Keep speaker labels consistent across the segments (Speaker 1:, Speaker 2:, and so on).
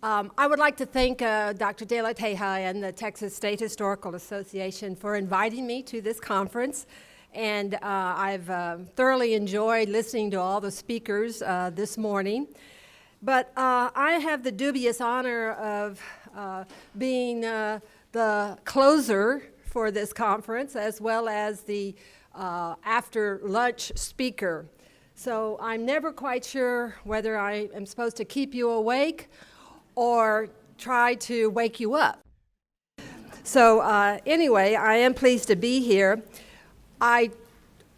Speaker 1: I would like to thank Dr. De La Teja and the Texas State Historical Association for inviting me to this conference. And I've thoroughly enjoyed listening to all the speakers this morning. But I have the dubious honor of being the closer for this conference, as well as the after-lunch speaker. So I'm never quite sure whether I am supposed to keep you awake or try to wake you up. So anyway, I am pleased to be here.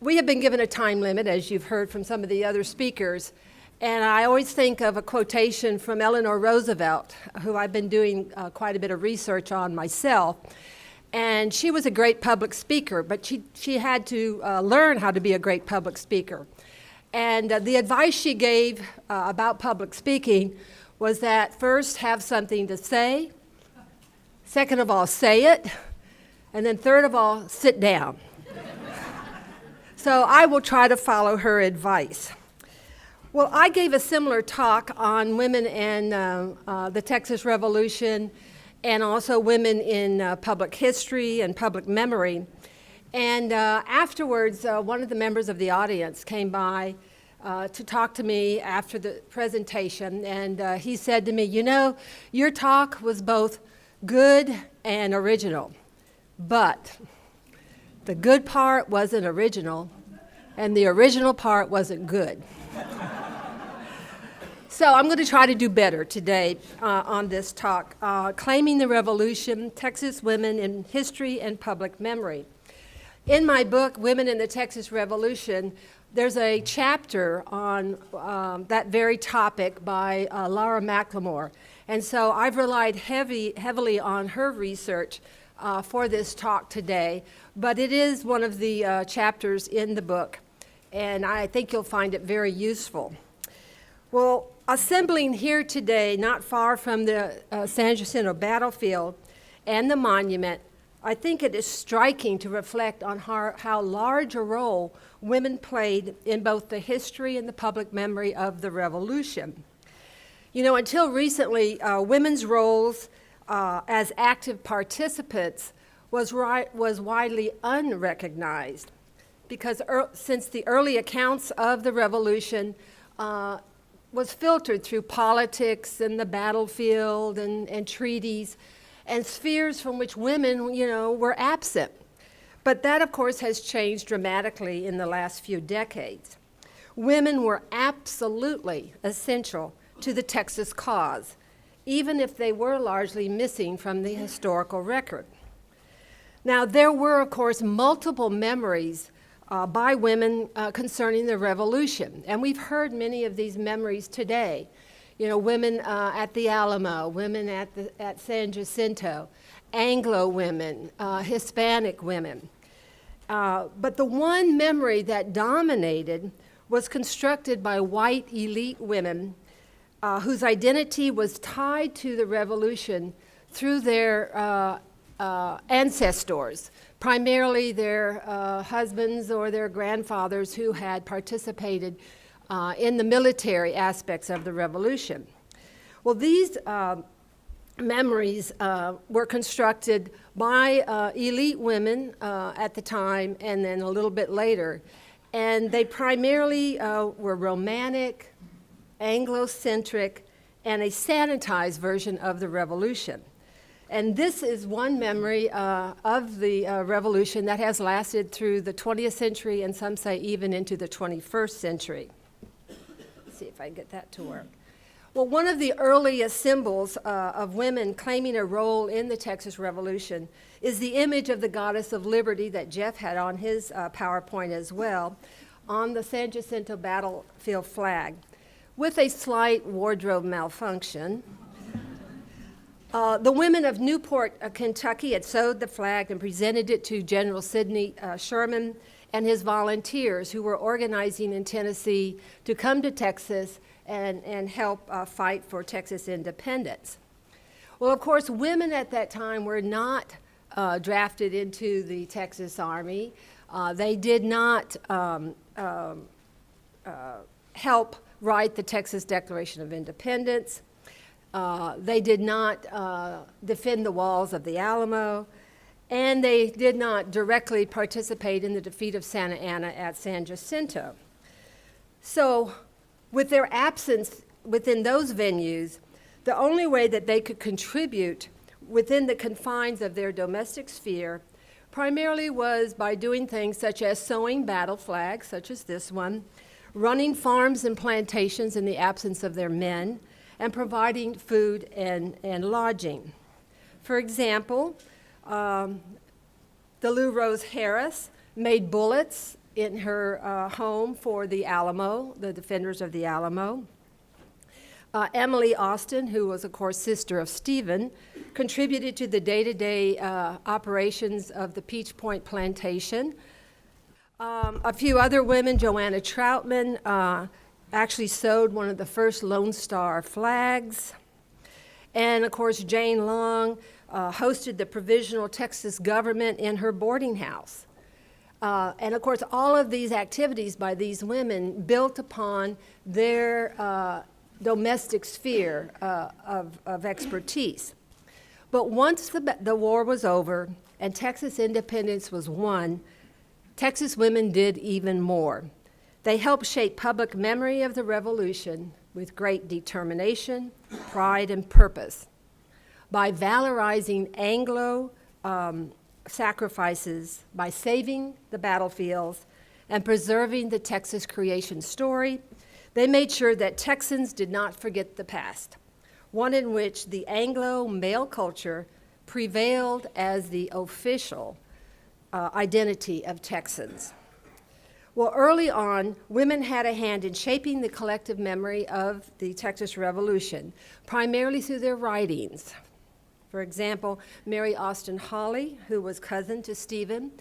Speaker 1: We have been given a time limit, as you've heard from some of the other speakers, and I always think of a quotation from Eleanor Roosevelt, who I've been doing quite a bit of research on myself. And she was a great public speaker, but she had to learn how to be a great public speaker. And the advice she gave about public speaking was that first, have something to say. Second of all, say it. And then third of all, sit down. So I will try to follow her advice. Well, I gave a similar talk on women and the Texas Revolution, and also women in public history and public memory. And afterwards, one of the members of the audience came by to talk to me after the presentation, and he said to me, "You know, your talk was both good and original, but the good part wasn't original, and the original part wasn't good." So I'm going to try to do better today on this talk, Claiming the Revolution, Texas Women in History and Public Memory. In my book, Women in the Texas Revolution, there's a chapter on that very topic by Laura McLemore. And so I've relied heavily on her research for this talk today, but it is one of the chapters in the book, and I think you'll find it very useful. Well, assembling here today, not far from the San Jacinto battlefield and the monument, I think it is striking to reflect on how large a role women played in both the history and the public memory of the Revolution. You know, until recently, women's roles as active participants was widely unrecognized, because since the early accounts of the Revolution was filtered through politics and the battlefield and treaties and spheres from which women, you know, were absent. But that, of course, has changed dramatically in the last few decades. Women were absolutely essential to the Texas cause, even if they were largely missing from the historical record. Now, there were, of course, multiple memories by women concerning the Revolution, and we've heard many of these memories today. You know, women at the Alamo, women at San Jacinto, Anglo women, Hispanic women. But the one memory that dominated was constructed by white elite women whose identity was tied to the Revolution through their ancestors, primarily their husbands or their grandfathers who had participated in the military aspects of the Revolution. Well, these memories were constructed by elite women at the time and then a little bit later, and they primarily were romantic, Anglo-centric, and a sanitized version of the Revolution. And this is one memory of the Revolution that has lasted through the 20th century, and some say even into the 21st century. Let's see if I can get that to work. Well, one of the earliest symbols of women claiming a role in the Texas Revolution is the image of the Goddess of Liberty that Jeff had on his PowerPoint as well, on the San Jacinto battlefield flag, with a slight wardrobe malfunction. The women of Newport, Kentucky had sewed the flag and presented it to General Sidney Sherman and his volunteers who were organizing in Tennessee to come to Texas and help fight for Texas independence. Well, of course, women at that time were not drafted into the Texas Army. They did not help write the Texas Declaration of Independence. They did not defend the walls of the Alamo, and they did not directly participate in the defeat of Santa Anna at San Jacinto. So, with their absence within those venues, the only way that they could contribute within the confines of their domestic sphere primarily was by doing things such as sewing battle flags, such as this one, running farms and plantations in the absence of their men, and providing food and lodging. For example, Dilue Rose Harris made bullets in her home for the Alamo, the defenders of the Alamo. Emily Austin, who was, of course, sister of Stephen, contributed to the day-to-day operations of the Peach Point plantation. A few other women, Joanna Troutman, actually sewed one of the first Lone Star flags. And, of course, Jane Long hosted the provisional Texas government in her boarding house. And, of course, all of these activities by these women built upon their domestic sphere of expertise. But once the war was over and Texas independence was won, Texas women did even more. They helped shape public memory of the Revolution with great determination, pride, and purpose. By valorizing Anglo sacrifices, by saving the battlefields, and preserving the Texas creation story, they made sure that Texans did not forget the past, one in which the Anglo male culture prevailed as the official identity of Texans. Well, early on, women had a hand in shaping the collective memory of the Texas Revolution, primarily through their writings. For example, Mary Austin Holley, who was cousin to Stephen,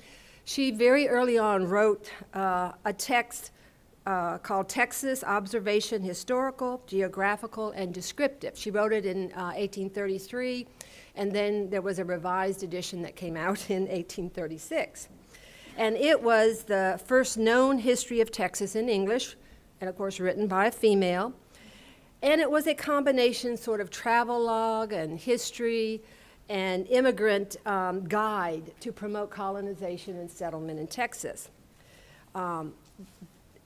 Speaker 1: she very early on wrote a text called Texas Observation Historical, Geographical, and Descriptive. She wrote it in 1833, and then there was a revised edition that came out in 1836. And it was the first known history of Texas in English, and of course written by a female. And it was a combination sort of travelogue and history and immigrant guide to promote colonization and settlement in Texas.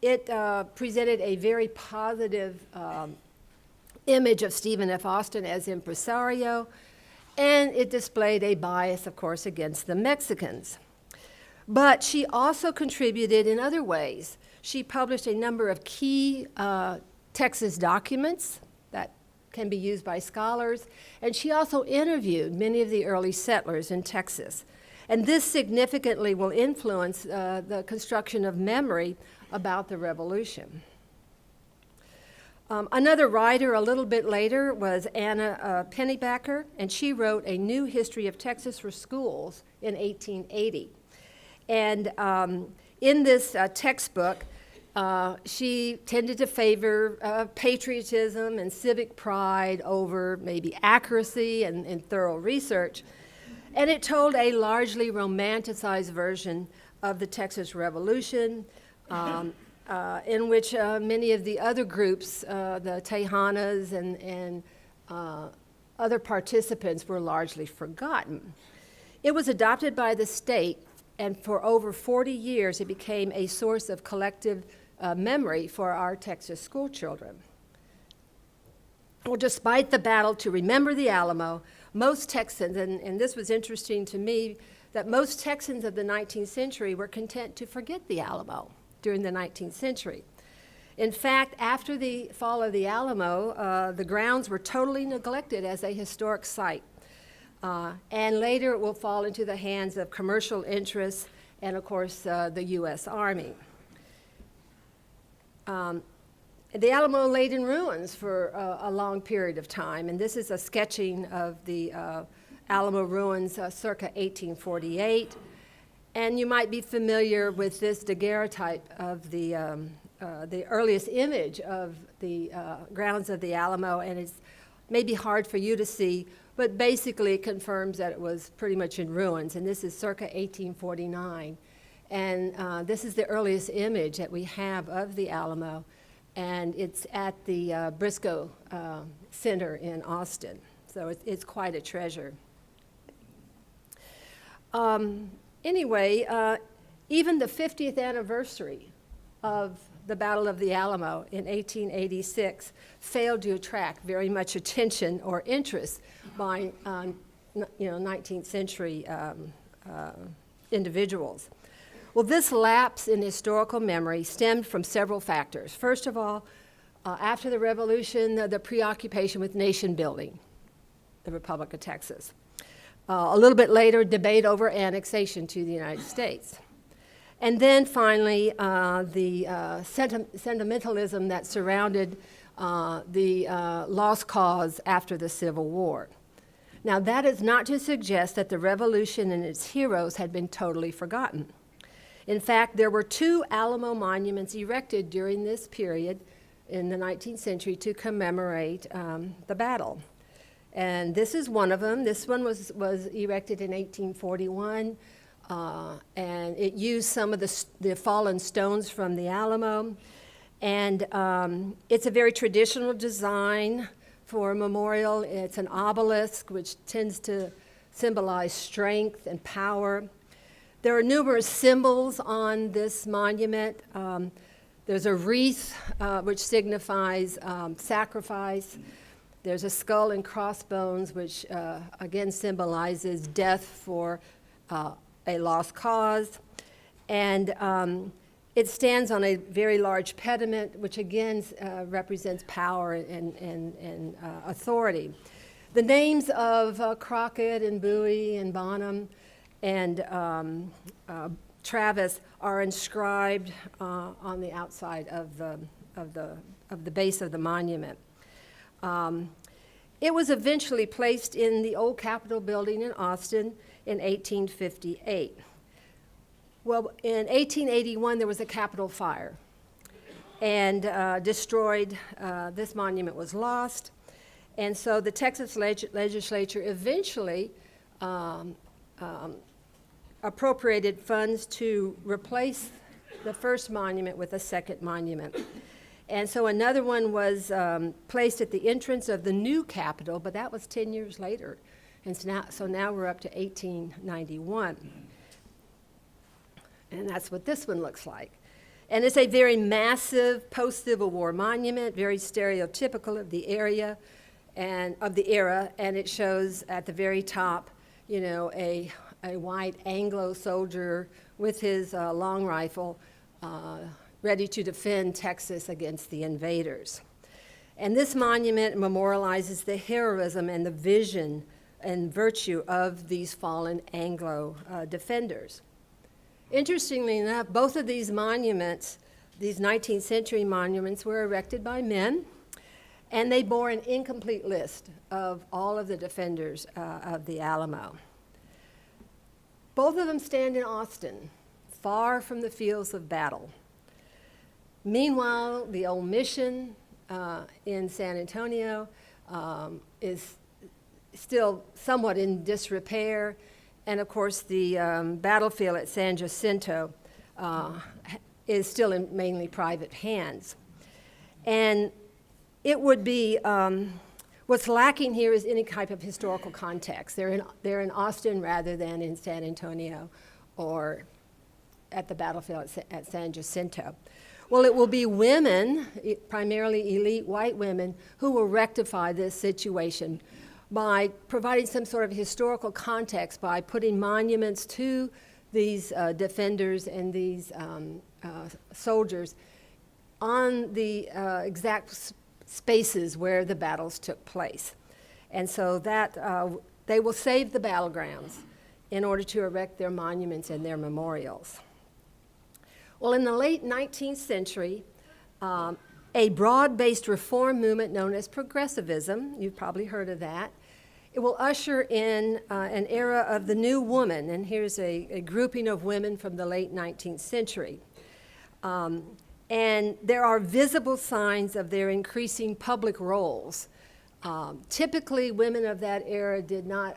Speaker 1: It presented a very positive image of Stephen F. Austin as impresario, and it displayed a bias, of course, against the Mexicans. But she also contributed in other ways. She published a number of key Texas documents that can be used by scholars, and she also interviewed many of the early settlers in Texas. And this significantly will influence the construction of memory about the Revolution. Another writer a little bit later was Anna Pennybacker, and she wrote A New History of Texas for Schools in 1880. And in this textbook, she tended to favor patriotism and civic pride over maybe accuracy and thorough research. And it told a largely romanticized version of the Texas Revolution, in which many of the other groups, the Tejanas and other participants, were largely forgotten. It was adopted by the state, and for over 40 years, it became a source of collective memory for our Texas school children. Well, despite the battle to remember the Alamo, most Texans, and this was interesting to me, that most Texans of the 19th century were content to forget the Alamo during the 19th century. In fact, after the fall of the Alamo, the grounds were totally neglected as a historic site. And later it will fall into the hands of commercial interests and, of course, the U.S. Army. The Alamo laid in ruins for a long period of time, and this is a sketching of the Alamo ruins circa 1848. And you might be familiar with this daguerreotype of the earliest image of the grounds of the Alamo, and it's maybe hard for you to see, but basically it confirms that it was pretty much in ruins, and this is circa 1849. And this is the earliest image that we have of the Alamo. and it's at the Driscoll Center in Austin. So it's quite a treasure. Anyway, even the 50th anniversary of the Battle of the Alamo in 1886 failed to attract very much attention or interest by 19th century individuals. Well, this lapse in historical memory stemmed from several factors. First of all, after the Revolution, the preoccupation with nation building, the Republic of Texas. A little bit later, debate over annexation to the United States. And then finally, the sentimentalism that surrounded the lost cause after the Civil War. Now, that is not to suggest that the Revolution and its heroes had been totally forgotten. In fact, there were 2 Alamo monuments erected during this period in the 19th century to commemorate the battle. And this is one of them. This one was erected in 1841, and it used some of the fallen stones from the Alamo. And it's a very traditional design for a memorial. It's an obelisk, which tends to symbolize strength and power. There are numerous symbols on this monument. There's a wreath, which signifies sacrifice. There's a skull and crossbones, which again symbolizes death for a lost cause. And it stands on a very large pediment, which again represents power and authority. The names of Crockett and Bowie and Bonham and Travis are inscribed on the outside of the base of the monument. It was eventually placed in the old Capitol building in Austin in 1858. Well, in 1881, there was a Capitol fire and destroyed, this monument was lost. And so the Texas legislature eventually appropriated funds to replace the first monument with a second monument. And so another one was placed at the entrance of the new Capitol, but that was 10 years later. And so now we're up to 1891. And that's what this one looks like. And it's a very massive post-Civil War monument, very stereotypical of the area and of the era. And it shows at the very top, a white Anglo soldier with his long rifle, ready to defend Texas against the invaders. And this monument memorializes the heroism and the vision and virtue of these fallen Anglo defenders. Interestingly enough, both of these monuments, these 19th century monuments, were erected by men, and they bore an incomplete list of all of the defenders of the Alamo. Both of them stand in Austin, far from the fields of battle. Meanwhile, the old mission in San Antonio is still somewhat in disrepair, and of course the battlefield at San Jacinto is still in mainly private hands. And it would be, what's lacking here is any type of historical context. They're in Austin rather than in San Antonio or at the battlefield at San Jacinto. Well, it will be women, primarily elite white women, who will rectify this situation by providing some sort of historical context by putting monuments to these defenders and these soldiers on the exact spaces where the battles took place. And so that they will save the battlegrounds in order to erect their monuments and their memorials. Well, in the late 19th century, a broad-based reform movement known as progressivism, you've probably heard of that, it will usher in an era of the new woman, and here's a grouping of women from the late 19th century. And there are visible signs of their increasing public roles. Typically, women of that era did not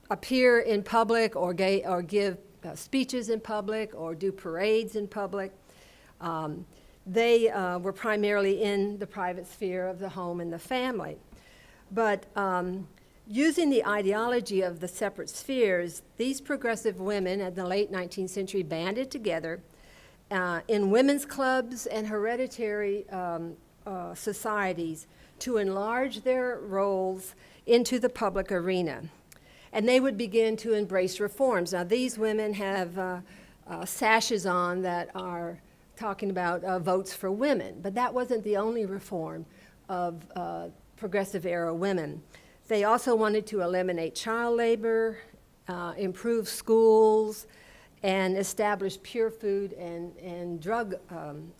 Speaker 1: appear in public or give speeches in public or do parades in public. They were primarily in the private sphere of the home and the family. But using the ideology of the separate spheres, these progressive women in the late 19th century banded together in women's clubs and hereditary societies to enlarge their roles into the public arena. And they would begin to embrace reforms. Now, these women have sashes on that are talking about votes for women, but that wasn't the only reform of progressive era women. They also wanted to eliminate child labor, improve schools, and establish pure food and drug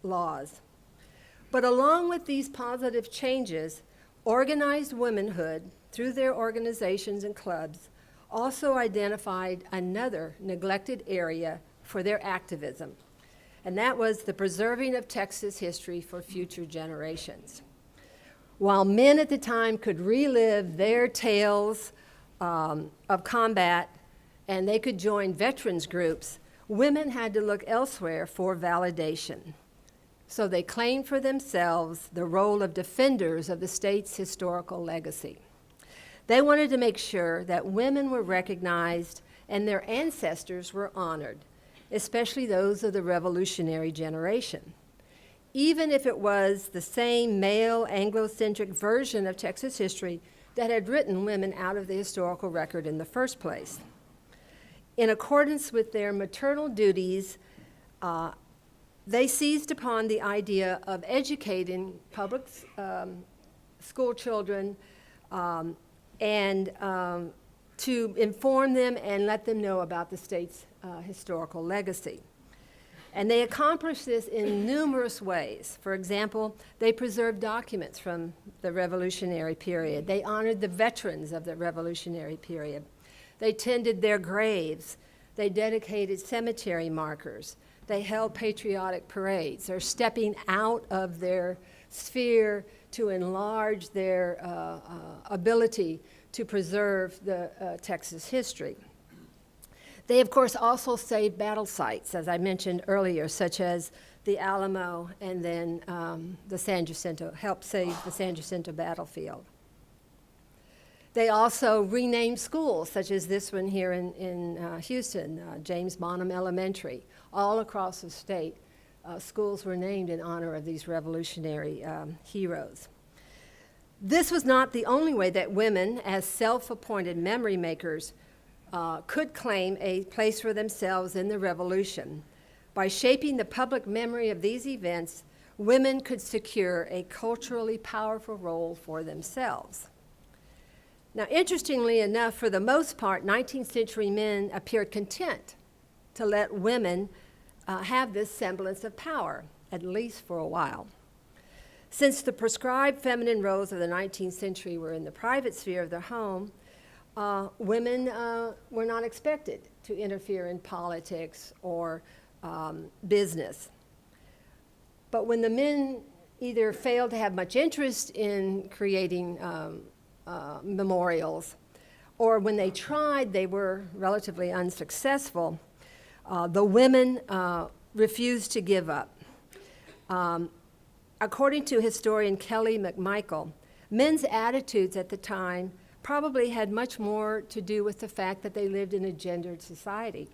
Speaker 1: laws. But along with these positive changes, organized womanhood, through their organizations and clubs, also identified another neglected area for their activism, and that was the preserving of Texas history for future generations. While men at the time could relive their tales of combat and they could join veterans groups, women had to look elsewhere for validation. So they claimed for themselves the role of defenders of the state's historical legacy. They wanted to make sure that women were recognized and their ancestors were honored, especially those of the revolutionary generation. Even if it was the same male Anglo-centric version of Texas history that had written women out of the historical record in the first place. In accordance with their maternal duties, they seized upon the idea of educating public school children and to inform them and let them know about the state's historical legacy. And they accomplished this in numerous ways. For example, they preserved documents from the Revolutionary period. They honored the veterans of the Revolutionary period. They tended their graves. They dedicated cemetery markers. They held patriotic parades. They're stepping out of their sphere to enlarge their ability to preserve the Texas history. They, of course, also saved battle sites, as I mentioned earlier, such as the Alamo and then the San Jacinto, helped save the San Jacinto battlefield. They also renamed schools, such as this one here in Houston, James Bonham Elementary. All across the state, schools were named in honor of these revolutionary heroes. This was not the only way that women, as self-appointed memory makers, could claim a place for themselves in the revolution. By shaping the public memory of these events, women could secure a culturally powerful role for themselves. Now, interestingly enough, for the most part, 19th century men appeared content to let women have this semblance of power, at least for a while. Since the prescribed feminine roles of the 19th century were in the private sphere of the home, women were not expected to interfere in politics or business. But when the men either failed to have much interest in creating memorials, or when they tried, they were relatively unsuccessful, the women refused to give up. According to historian Kelly McMichael, men's attitudes at the time probably had much more to do with the fact that they lived in a gendered society,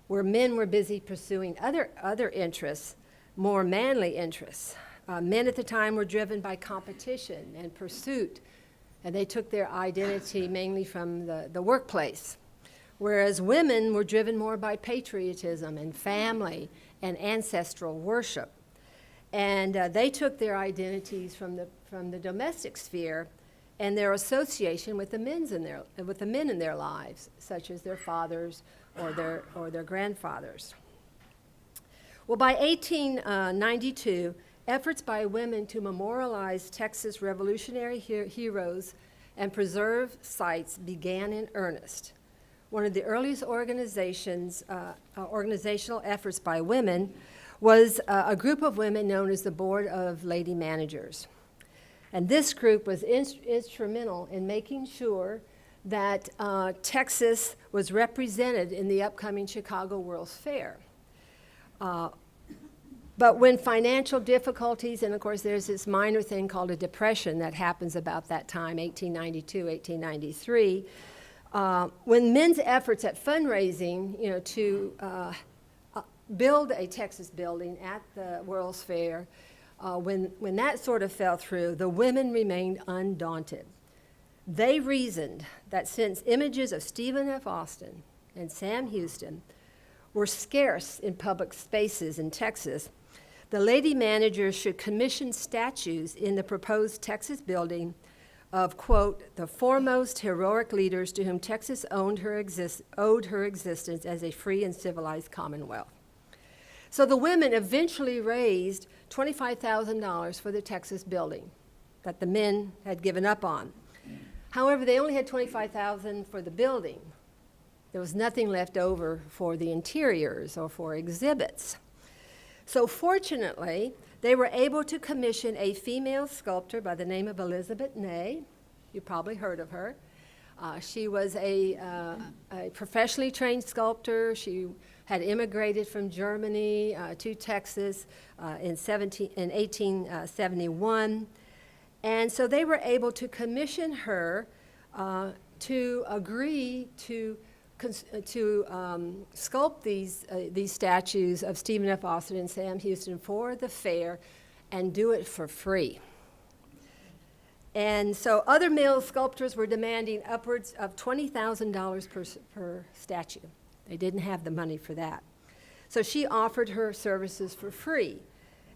Speaker 1: where men were busy pursuing other interests, more manly interests. Men at the time were driven by competition and pursuit, and they took their identity mainly from the workplace, whereas women were driven more by patriotism and family and ancestral worship. And they took their identities from the domestic sphere and their association with the men in their lives, such as their fathers or their grandfathers. Well, by 1892, efforts by women to memorialize Texas revolutionary heroes and preserve sites began in earnest. One of the earliest organizational efforts by women was a group of women known as the Board of Lady Managers. And this group was instrumental in making sure that Texas was represented in the upcoming Chicago World's Fair. But when financial difficulties, and of course there's this minor thing called a depression that happens about that time, 1892, 1893, when men's efforts at fundraising, to build a Texas building at the World's Fair, when that sort of fell through, the women remained undaunted. They reasoned that since images of Stephen F. Austin and Sam Houston were scarce in public spaces in Texas, the lady managers should commission statues in the proposed Texas building of, quote, the foremost heroic leaders to whom Texas owed her existence as a free and civilized commonwealth. So the women eventually raised $25,000 for the Texas building that the men had given up on. However, they only had $25,000 for the building. There was nothing left over for the interiors or for exhibits. So fortunately, they were able to commission a female sculptor by the name of Elizabet Ney. You probably heard of her. She was a professionally trained sculptor. She had immigrated from Germany to Texas in 1871. And so they were able to commission her to agree to sculpt these statues of Stephen F. Austin and Sam Houston for the fair and do it for free. And so other male sculptors were demanding upwards of $20,000 per statue. They didn't have the money for that. So she offered her services for free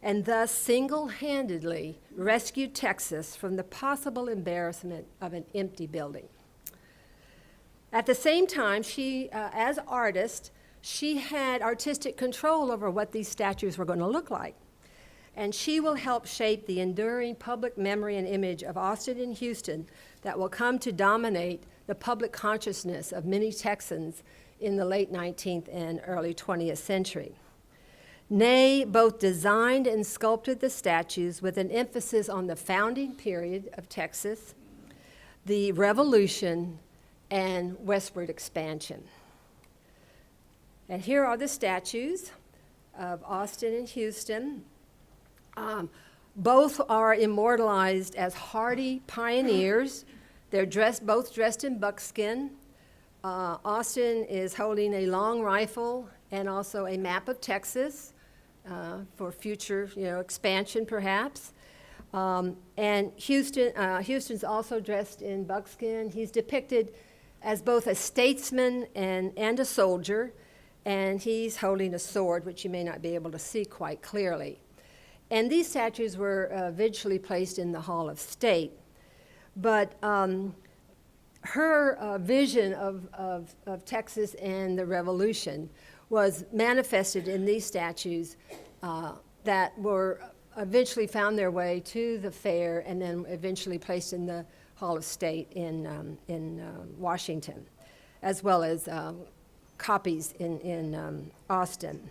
Speaker 1: and thus single-handedly rescued Texas from the possible embarrassment of an empty building. At the same time, she, as artist, she had artistic control over what these statues were going to look like. And she will help shape the enduring public memory and image of Austin and Houston that will come to dominate the public consciousness of many Texans in the late 19th and early 20th century. Ney both designed and sculpted the statues with an emphasis on the founding period of Texas, the Revolution, and westward expansion. And here are the statues of Austin and Houston. Both are immortalized as hardy pioneers. They're both dressed in buckskin. Austin is holding a long rifle and also a map of Texas for future, expansion perhaps. And Houston's also dressed in buckskin. He's depicted as both a statesman and a soldier, and he's holding a sword, which you may not be able to see quite clearly. And these statues were eventually placed in the Hall of State. But her vision of Texas and the Revolution was manifested in these statues that were eventually found their way to the fair and then eventually placed in the Hall of State in Washington, as well as copies in Austin.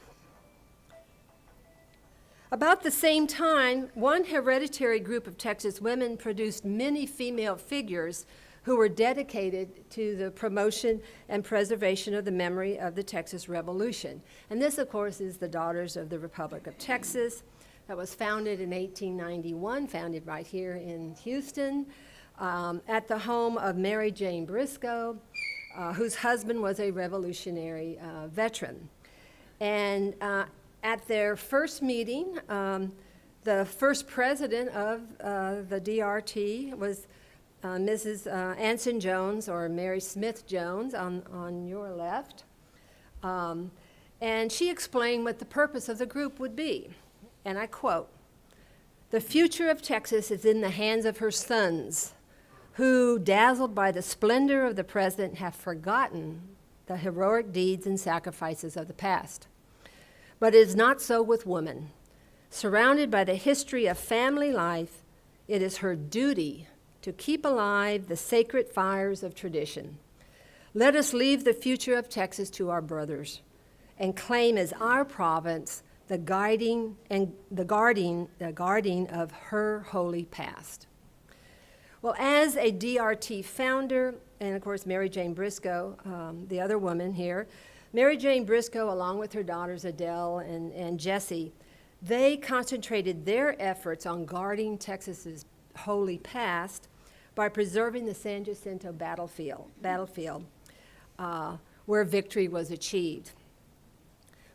Speaker 1: About the same time, one hereditary group of Texas women produced many female figures who were dedicated to the promotion and preservation of the memory of the Texas Revolution. And this, of course, is the Daughters of the Republic of Texas that was founded in 1891, founded right here in Houston, at the home of Mary Jane Briscoe, whose husband was a Revolutionary veteran. And at their first meeting, the first president of the DRT was Mrs. Anson Jones, or Mary Smith Jones, on your left. And she explained what the purpose of the group would be. And I quote, "The future of Texas is in the hands of her sons, who, dazzled by the splendor of the present, have forgotten the heroic deeds and sacrifices of the past. But it is not so with woman. Surrounded by the history of family life, it is her duty to keep alive the sacred fires of tradition. Let us leave the future of Texas to our brothers and claim as our province the guarding of her holy past." Well, as a DRT founder, and of course Mary Jane Briscoe, the other woman here, Mary Jane Briscoe, along with her daughters Adele and Jessie, They concentrated their efforts on guarding Texas's holy past by preserving the San Jacinto battlefield, where victory was achieved.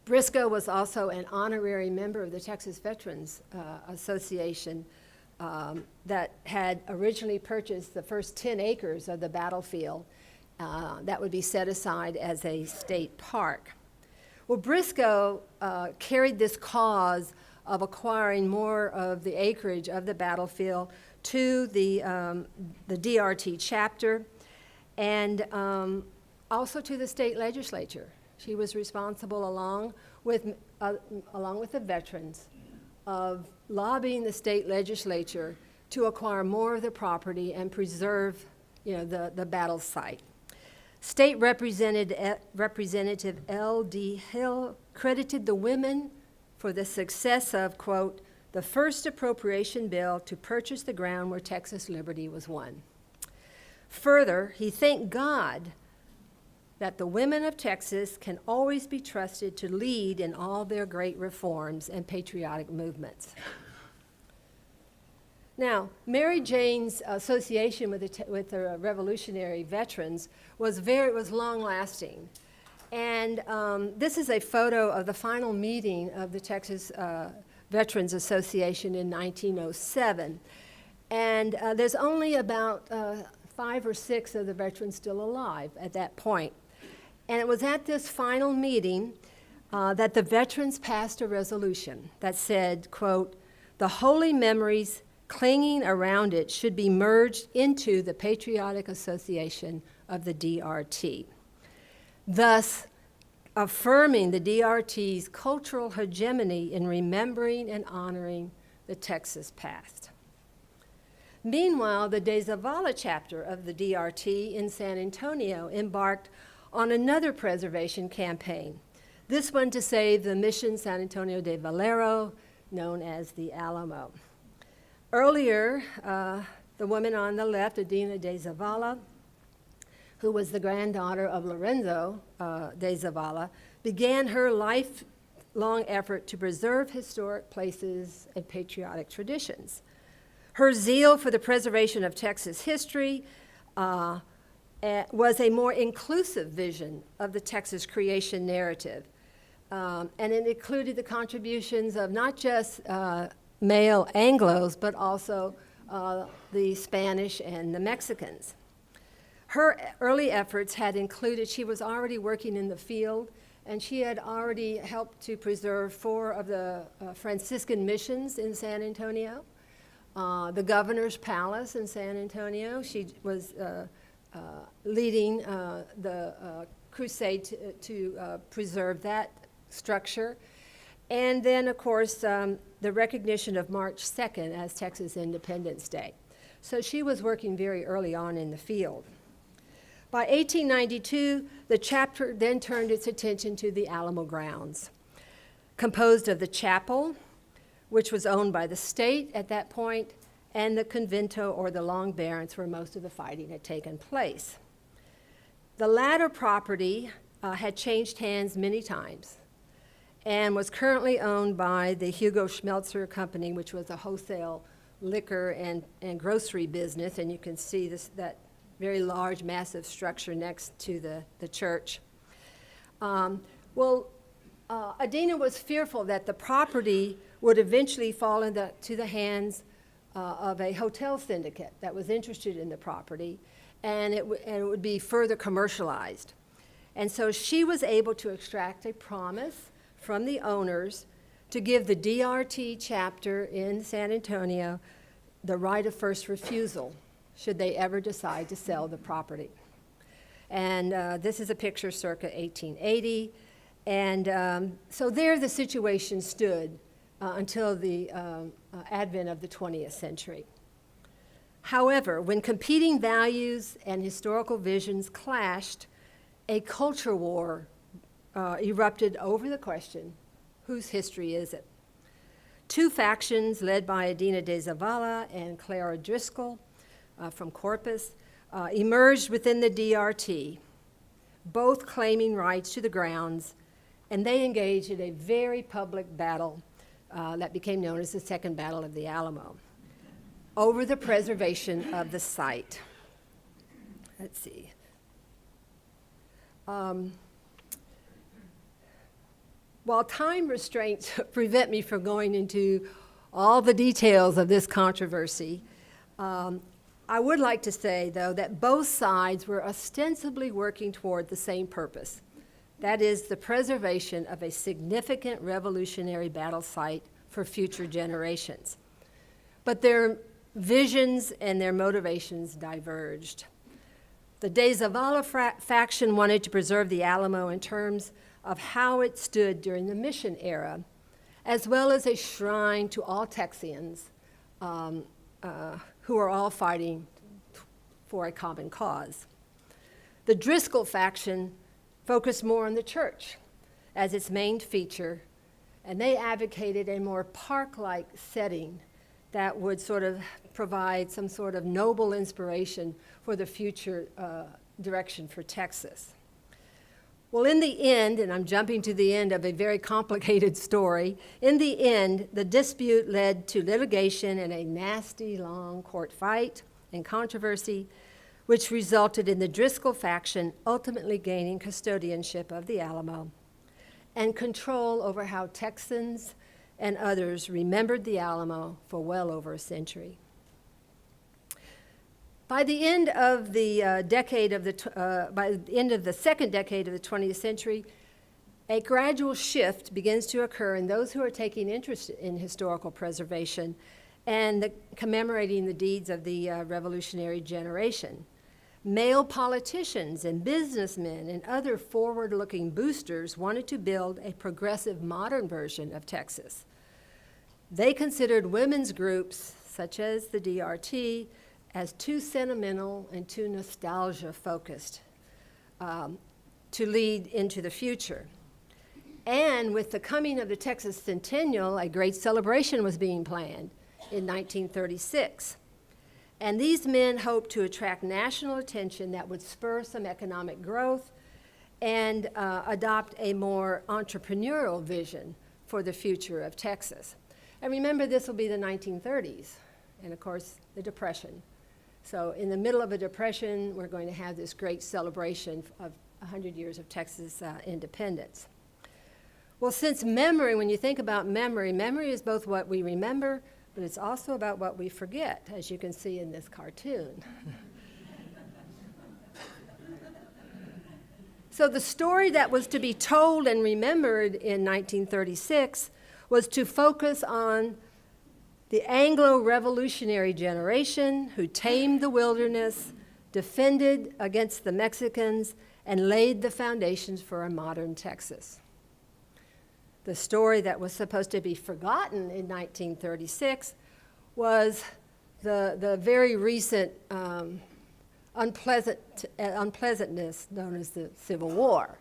Speaker 1: Briscoe was also an honorary member of the Texas Veterans Association that had originally purchased the first 10 acres of the battlefield that would be set aside as a state park. Well, Briscoe carried this cause of acquiring more of the acreage of the battlefield to the DRT chapter and also to the state legislature. She was responsible, along with the veterans, of lobbying the state legislature to acquire more of the property and preserve, the battle site. State Representative L.D. Hill credited the women for the success of, quote, the first appropriation bill to purchase the ground where Texas liberty was won. Further, he thanked God that the women of Texas can always be trusted to lead in all their great reforms and patriotic movements. Now, Mary Jane's association with the Revolutionary veterans was long-lasting. And this is a photo of the final meeting of the Texas Veterans Association in 1907. And there's only about 5 or 6 of the veterans still alive at that point. And it was at this final meeting that the veterans passed a resolution that said, quote, the holy memories clinging around it should be merged into the Patriotic Association of the DRT, thus affirming the DRT's cultural hegemony in remembering and honoring the Texas past. Meanwhile, the Zavala chapter of the DRT in San Antonio embarked on another preservation campaign, this one to save the Mission San Antonio de Valero, known as the Alamo. Earlier, the woman on the left, Adina de Zavala, who was the granddaughter of Lorenzo de Zavala, began her lifelong effort to preserve historic places and patriotic traditions. Her zeal for the preservation of Texas history was a more inclusive vision of the Texas creation narrative. And it included the contributions of not just male Anglos, but also the Spanish and the Mexicans. Her early efforts had included, she was already working in the field, and she had already helped to preserve 4 of the Franciscan missions in San Antonio, the governor's palace in San Antonio. She was leading the crusade to preserve that structure. And then, of course, the recognition of March 2nd as Texas Independence Day. So she was working very early on in the field. By 1892, the chapter then turned its attention to the Alamo grounds, composed of the chapel, which was owned by the state at that point, and the convento, or the long barracks, where most of the fighting had taken place. The latter property had changed hands many times and was currently owned by the Hugo Schmelzer Company, which was a wholesale liquor and grocery business, and you can see that very large, massive structure next to the church. Adina was fearful that the property would eventually fall into the hands of a hotel syndicate that was interested in the property, and it would be further commercialized. And so she was able to extract a promise from the owners to give the DRT chapter in San Antonio the right of first refusal should they ever decide to sell the property. And this is a picture circa 1880. And so there the situation stood until the advent of the 20th century. However, when competing values and historical visions clashed, a culture war erupted over the question, whose history is it? 2 factions led by Adina de Zavala and Clara Driscoll from Corpus emerged within the DRT, both claiming rights to the grounds, and they engaged in a very public battle that became known as the Second Battle of the Alamo, over the preservation of the site. Let's see. While time restraints prevent me from going into all the details of this controversy, I would like to say, though, that both sides were ostensibly working toward the same purpose. That is the preservation of a significant revolutionary battle site for future generations. But their visions and their motivations diverged. The Zavala faction wanted to preserve the Alamo in terms of how it stood during the mission era, as well as a shrine to all Texians who are all fighting for a common cause. The Driscoll faction focused more on the church as its main feature, and they advocated a more park-like setting that would sort of provide some sort of noble inspiration for the future direction for Texas. Well, in the end, and I'm jumping to the end of a very complicated story, in the end, the dispute led to litigation and a nasty long court fight and controversy, which resulted in the Driscoll faction ultimately gaining custodianship of the Alamo and control over how Texans and others remembered the Alamo for well over a century. By the end of the second decade of the 20th century, a gradual shift begins to occur in those who are taking interest in historical preservation and commemorating the deeds of the revolutionary generation. Male politicians and businessmen and other forward-looking boosters wanted to build a progressive modern version of Texas. They considered women's groups, such as the DRT, as too sentimental and too nostalgia-focused to lead into the future. And with the coming of the Texas Centennial, a great celebration was being planned in 1936. And these men hoped to attract national attention that would spur some economic growth and adopt a more entrepreneurial vision for the future of Texas. And remember, this will be the 1930s, and of course, the Depression. So in the middle of a depression, we're going to have this great celebration of 100 years of Texas independence. Well, since memory, when you think about memory, memory is both what we remember, but it's also about what we forget, as you can see in this cartoon. So the story that was to be told and remembered in 1936 was to focus on the Anglo-revolutionary generation who tamed the wilderness, defended against the Mexicans, and laid the foundations for a modern Texas. The story that was supposed to be forgotten in 1936 was the very recent unpleasantness known as the Civil War.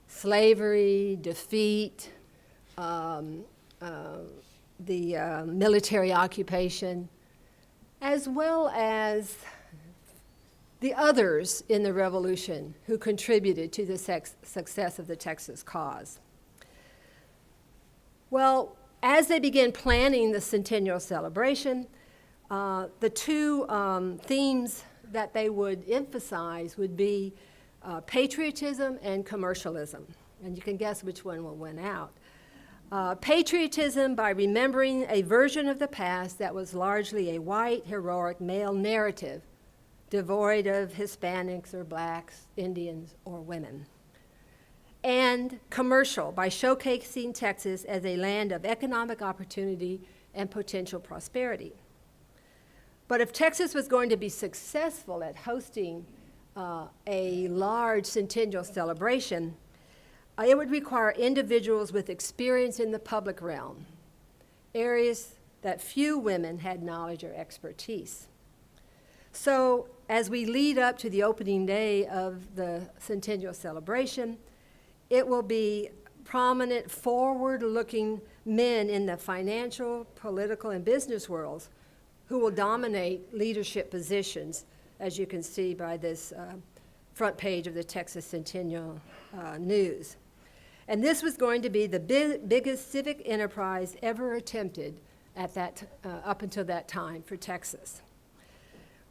Speaker 1: Slavery, defeat, the military occupation, as well as the others in the revolution who contributed to the success of the Texas cause. Well, as they began planning the centennial celebration, the two themes that they would emphasize would be patriotism and commercialism. And you can guess which one will win out. Patriotism by remembering a version of the past that was largely a white, heroic male narrative, devoid of Hispanics or blacks, Indians, or women. And commercial by showcasing Texas as a land of economic opportunity and potential prosperity. But if Texas was going to be successful at hosting a large centennial celebration, it would require individuals with experience in the public realm, areas that few women had knowledge or expertise. So as we lead up to the opening day of the centennial celebration, it will be prominent, forward-looking men in the financial, political, and business worlds who will dominate leadership positions, as you can see by this front page of the Texas Centennial News. And this was going to be the biggest civic enterprise ever attempted at up until that time for Texas.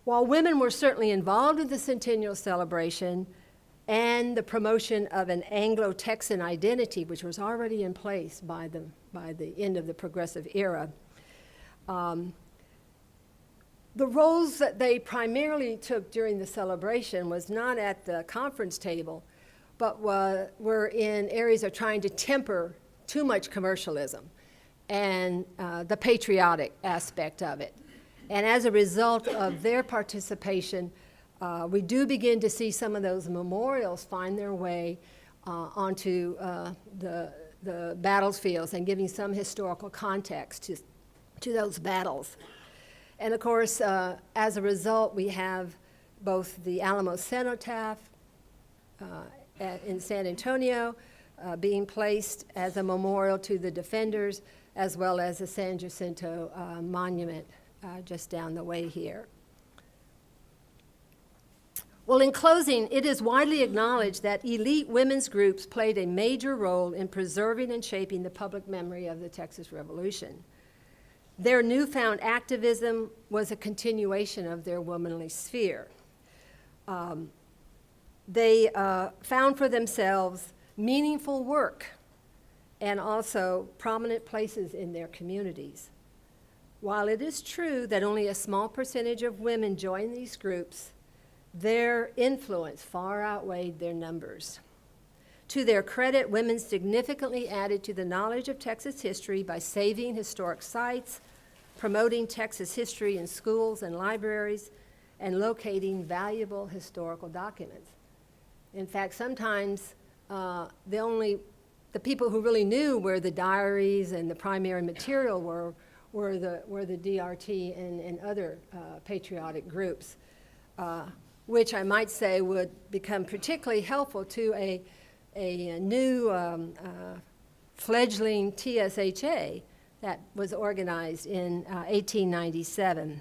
Speaker 1: While women were certainly involved in the centennial celebration and the promotion of an Anglo-Texan identity, which was already in place by the end of the Progressive era, the roles that they primarily took during the celebration was not at the conference table, but were in areas of trying to temper too much commercialism and the patriotic aspect of it. And as a result of their participation, we do begin to see some of those memorials find their way onto the battlefields and giving some historical context to those battles. And of course, as a result, we have both the Alamo Cenotaph in San Antonio being placed as a memorial to the defenders, as well as the San Jacinto monument just down the way here. Well, in closing, it is widely acknowledged that elite women's groups played a major role in preserving and shaping the public memory of the Texas Revolution. Their newfound activism was a continuation of their womanly sphere. They found for themselves meaningful work and also prominent places in their communities. While it is true that only a small percentage of women join these groups, their influence far outweighed their numbers. To their credit, women significantly added to the knowledge of Texas history by saving historic sites, promoting Texas history in schools and libraries, and locating valuable historical documents. In fact, sometimes the people who really knew where the diaries and the primary material were the DRT and other patriotic groups, which I might say would become particularly helpful to a new fledgling TSHA that was organized in 1897.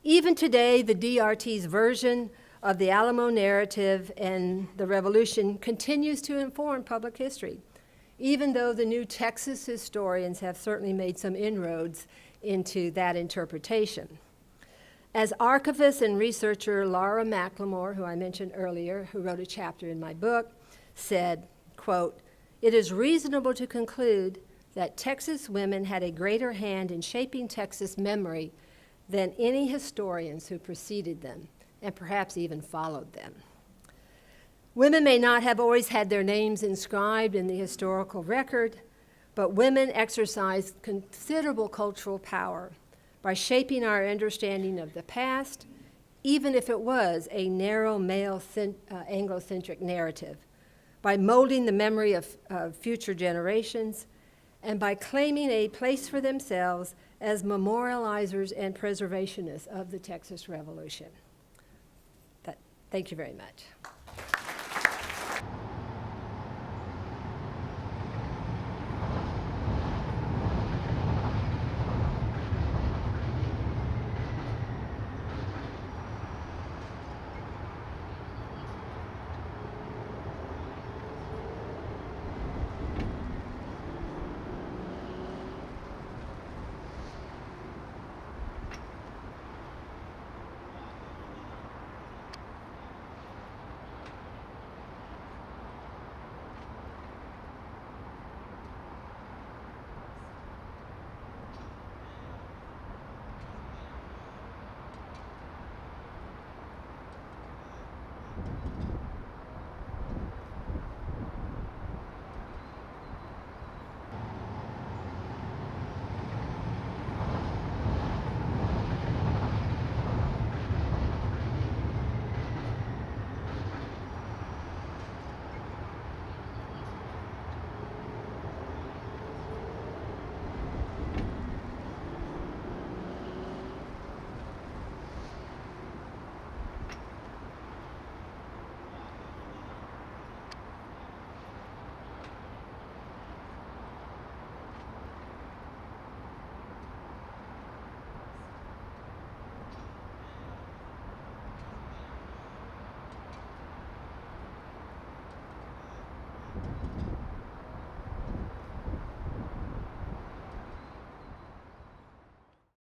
Speaker 1: Even today, the DRT's version of the Alamo narrative and the revolution continues to inform public history, even though the new Texas historians have certainly made some inroads into that interpretation. As archivist and researcher Laura McLemore, who I mentioned earlier, who wrote a chapter in my book, said, quote, "It is reasonable to conclude that Texas women had a greater hand in shaping Texas memory than any historians who preceded them, and perhaps even followed them." Women may not have always had their names inscribed in the historical record, but women exercised considerable cultural power by shaping our understanding of the past, even if it was a narrow male Anglo-centric narrative, by molding the memory of future generations, and by claiming a place for themselves as memorializers and preservationists of the Texas Revolution. Thank you very much.